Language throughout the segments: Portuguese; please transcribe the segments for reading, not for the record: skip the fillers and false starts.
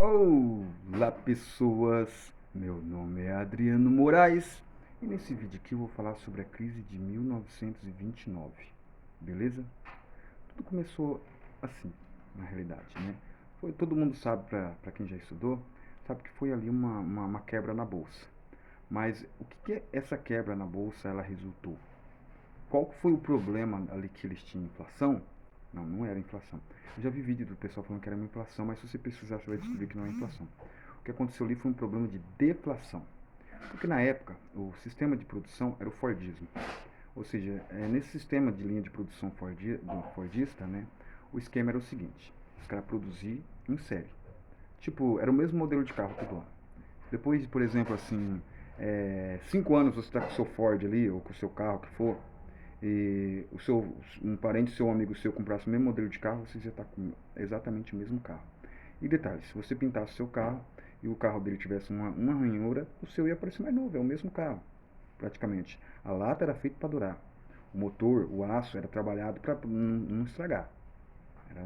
Olá pessoas, meu nome é Adriano Moraes e nesse vídeo aqui eu vou falar sobre a crise de 1929, beleza? Tudo começou assim, na realidade, né? Todo mundo sabe, para quem já estudou, sabe que foi ali uma quebra na bolsa. Mas o que essa quebra na bolsa ela resultou? Qual foi o problema ali que eles tinham? Inflação? Não, não era inflação. Eu já vi vídeo do pessoal falando que era uma inflação, mas se você pesquisar você vai descobrir que não é inflação. O que aconteceu ali foi um problema de deflação. Porque na época o sistema de produção era o Fordismo. Ou seja, nesse sistema de linha de produção do Fordista, né, o esquema era o seguinte: os caras produziam em série. Tipo, era o mesmo modelo de carro todo ano. Depois de, por exemplo, assim, 5 anos você está com o seu Ford ali, ou com o seu carro que for, e um parente seu, um amigo seu comprasse o mesmo modelo de carro, você já está com exatamente o mesmo carro. E detalhe, se você pintasse o seu carro e o carro dele tivesse uma ranhura, o seu ia parecer mais novo, é o mesmo carro, praticamente. A lata era feita para durar. O motor, o aço, era trabalhado para não estragar. Era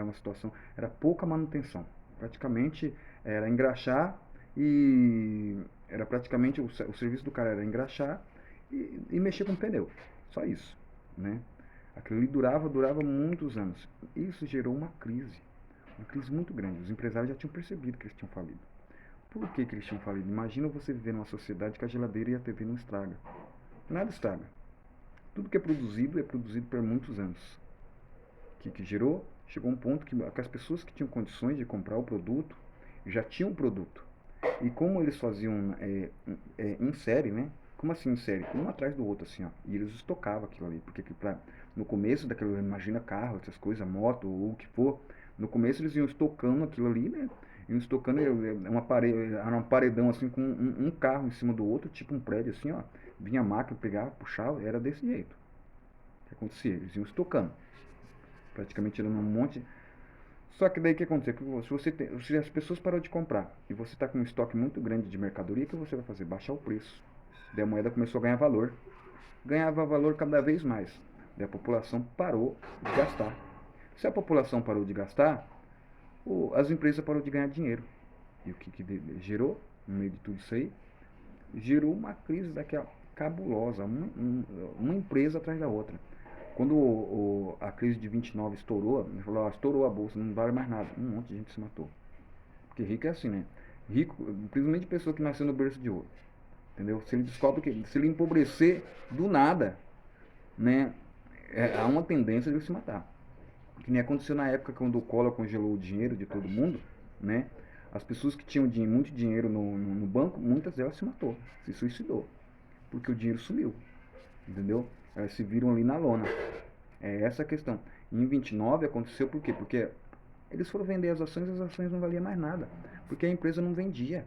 uma situação, era pouca manutenção. Praticamente era engraxar e era praticamente o serviço do cara era engraxar e mexer com pneu. Só isso, né? Aquilo ali durava muitos anos. Isso gerou uma crise muito grande. Os empresários já tinham percebido que eles tinham falido. Por que eles tinham falido? Imagina você viver numa sociedade que a geladeira e a TV não estraga. Nada estraga. Tudo que é produzido por muitos anos. Que gerou? Chegou um ponto que as pessoas que tinham condições de comprar o produto já tinham o produto. E como eles faziam em série, né? Como assim em série? Um atrás do outro, assim, ó. E eles estocavam aquilo ali. Porque no começo daquilo, imagina carro, essas coisas, moto ou o que for. No começo eles iam estocando aquilo ali, né? Iam estocando era um paredão assim com um carro em cima do outro, tipo um prédio assim, ó. Vinha a máquina, pegava, puxava, era desse jeito. O que acontecia? Eles iam estocando. Praticamente tirando um monte. Só que daí o que acontece? Se as pessoas pararam de comprar e você está com um estoque muito grande de mercadoria, o que você vai fazer? Baixar o preço. Daí a moeda começou a ganhar valor. Ganhava valor cada vez mais. Daí a população parou de gastar. Se a população parou de gastar, as empresas pararam de ganhar dinheiro. E o que gerou, no meio de tudo isso aí? Gerou uma crise daquela cabulosa, uma empresa atrás da outra. Quando a crise de 29 estourou, ele falou, ó, estourou a bolsa, não vale mais nada. Um monte de gente se matou. Porque rico é assim, né? Rico, principalmente pessoa que nasceu no berço de ouro. Entendeu? Se ele descobre que se ele empobrecer do nada, né, há uma tendência de ele se matar. Que nem aconteceu na época quando o Collor congelou o dinheiro de todo mundo, né? As pessoas que tinham muito dinheiro no banco, muitas delas se matou, se suicidou, porque o dinheiro sumiu, entendeu? Elas se viram ali na lona. É essa a questão. E em 29 aconteceu por quê? Porque eles foram vender as ações não valiam mais nada, porque a empresa não vendia.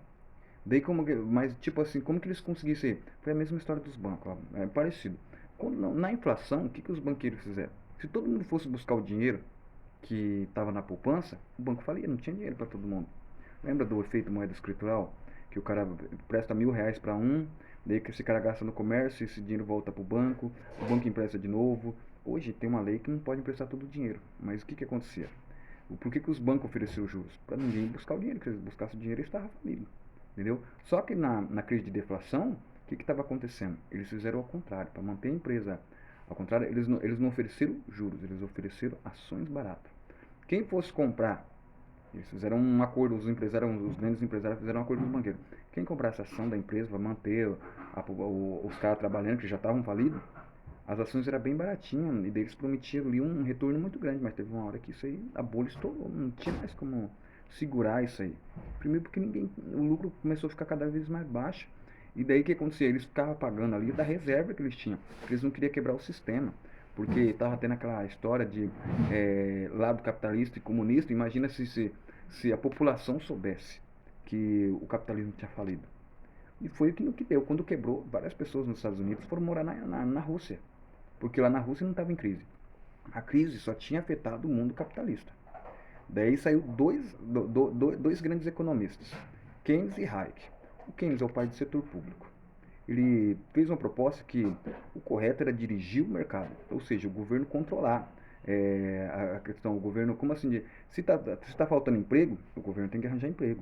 Daí mas tipo assim, como que eles conseguissem? Foi a mesma história dos bancos, ó, é parecido. Na inflação, o que os banqueiros fizeram? Se todo mundo fosse buscar o dinheiro que estava na poupança, o banco falia, não tinha dinheiro para todo mundo. Lembra do efeito moeda escritural? Que o cara presta R$ 1.000 para um, daí que esse cara gasta no comércio, esse dinheiro volta para o banco empresta de novo. Hoje tem uma lei que não pode emprestar todo o dinheiro, mas o que acontecia? Por que os bancos ofereceram juros? Para ninguém buscar o dinheiro, porque se eles buscassem o dinheiro eles estavam falidos. Entendeu? Só que na crise de deflação, o que estava acontecendo? Eles fizeram ao contrário, para manter a empresa. Ao contrário, eles não ofereceram juros, eles ofereceram ações baratas. Quem fosse comprar, eles fizeram um acordo, os grandes empresários fizeram um acordo com os banqueiros. Quem comprasse a ação da empresa vai manter os caras trabalhando, que já estavam falidos, as ações eram bem baratinhas, e eles prometiam ali um retorno muito grande, mas teve uma hora que isso aí, a bolha estourou, não tinha mais como segurar isso aí. Primeiro porque o lucro começou a ficar cada vez mais baixo, e daí o que acontecia? Eles ficavam pagando ali da reserva que eles tinham, porque eles não queriam quebrar o sistema, porque estava tendo aquela história de lado capitalista e comunista. Imagina se a população soubesse que o capitalismo tinha falido. E foi o que deu. Quando quebrou, várias pessoas nos Estados Unidos foram morar na Rússia, porque lá na Rússia não estava em crise. A crise só tinha afetado o mundo capitalista. Daí saiu dois grandes economistas, Keynes e Hayek. O Keynes é o pai do setor público. Ele fez uma proposta que o correto era dirigir o mercado, ou seja, o governo controlar. a questão, o governo, como assim, se tá faltando emprego, o governo tem que arranjar emprego.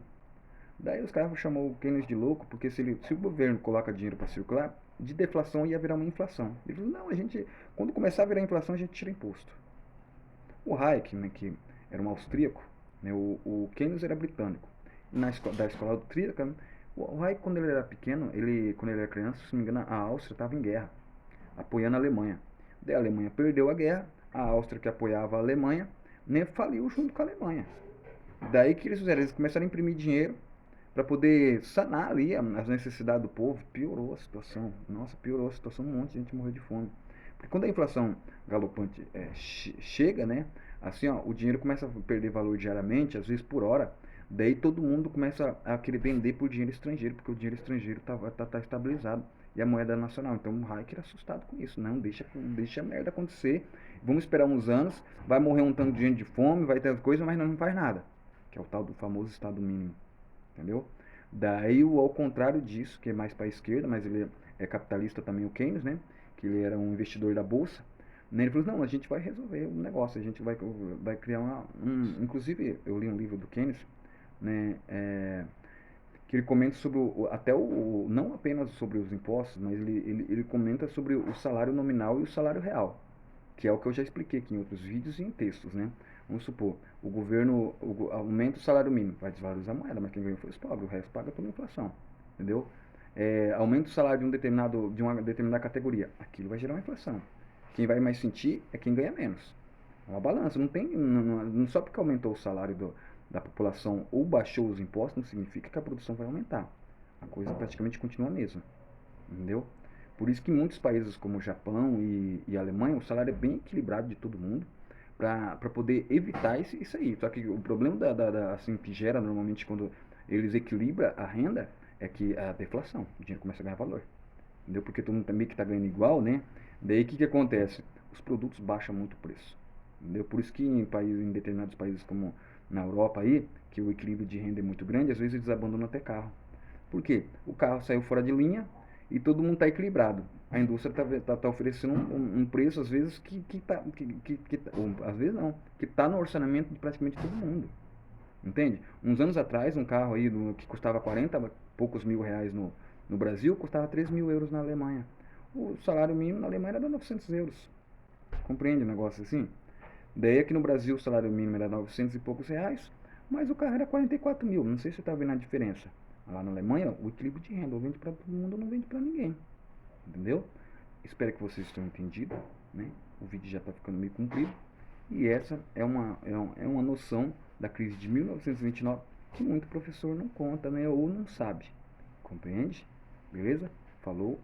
Daí os caras chamou o Keynes de louco, porque se o governo coloca dinheiro para circular, de deflação ia virar uma inflação. Ele falou, não, quando começar a virar inflação, a gente tira imposto. O Hayek, né, que era um austríaco, né, o Keynes era britânico. E da escola austríaca, né, o Hayek, quando ele era pequeno, quando ele era criança, se não me engano, a Áustria estava em guerra, apoiando a Alemanha. Daí a Alemanha perdeu a guerra, a Áustria, que apoiava a Alemanha, né, faliu junto com a Alemanha. Daí que eles fizeram? Eles começaram a imprimir dinheiro para poder sanar ali as necessidades do povo. Piorou a situação. Nossa, piorou a situação. Um monte de gente morreu de fome. Porque quando a inflação galopante chega, né? Assim, ó, o dinheiro começa a perder valor diariamente, às vezes por hora. Daí todo mundo começa a querer vender por dinheiro estrangeiro, porque o dinheiro estrangeiro tá estabilizado e a moeda nacional. Então o Hayek era assustado com isso. Não deixa a merda acontecer. Vamos esperar uns anos, vai morrer um tanto de gente de fome, vai ter coisa, mas não faz nada. Que é o tal do famoso estado mínimo. Entendeu? Daí, ao contrário disso, que é mais para a esquerda, mas ele é capitalista também, o Keynes, né? Que ele era um investidor da bolsa. Né? Ele falou, não, a gente vai resolver o negócio, a gente vai criar inclusive, eu li um livro do Keynes, né? Que ele comenta sobre não apenas sobre os impostos, mas ele comenta sobre o salário nominal e o salário real, que é o que eu já expliquei aqui em outros vídeos e em textos, né? Vamos supor, o governo aumenta o salário mínimo, vai desvalorizar a moeda, mas quem ganhou foi os pobres, o resto paga pela inflação, entendeu? Aumenta o salário de uma determinada categoria, aquilo vai gerar uma inflação. Quem vai mais sentir é quem ganha menos. É uma balança, não só porque aumentou o salário da população ou baixou os impostos, não significa que a produção vai aumentar. A coisa praticamente continua a mesma, entendeu? Por isso que em muitos países como o Japão e a Alemanha, o salário é bem equilibrado de todo mundo para poder evitar isso aí. Só que o problema assim, que gera normalmente quando eles equilibram a renda é que a deflação, o dinheiro começa a ganhar valor. Entendeu? Porque todo mundo também que está ganhando igual, né? Daí o que acontece? Os produtos baixam muito o preço. Entendeu? Por isso que em determinados países como na Europa aí, que o equilíbrio de renda é muito grande, às vezes eles abandonam até carro. Por quê? O carro saiu fora de linha e todo mundo está equilibrado. A indústria está oferecendo um preço, às vezes, às vezes não, que está no orçamento de praticamente todo mundo. Entende? Uns anos atrás, um carro aí que custava 40 poucos mil reais no Brasil, custava 3 mil euros na Alemanha. O salário mínimo na Alemanha era 900 euros. Compreende o negócio assim? Daí aqui no Brasil o salário mínimo era 900 e poucos reais, mas o carro era 44 mil. Não sei se você está vendo a diferença. Lá na Alemanha, o equilíbrio de renda, ou vende para todo mundo ou não vende para ninguém. Entendeu? Espero que vocês tenham entendido. Né? O vídeo já está ficando meio comprido. E essa é uma noção da crise de 1929 que muito professor não conta, né? Ou não sabe. Compreende? Beleza? Falou.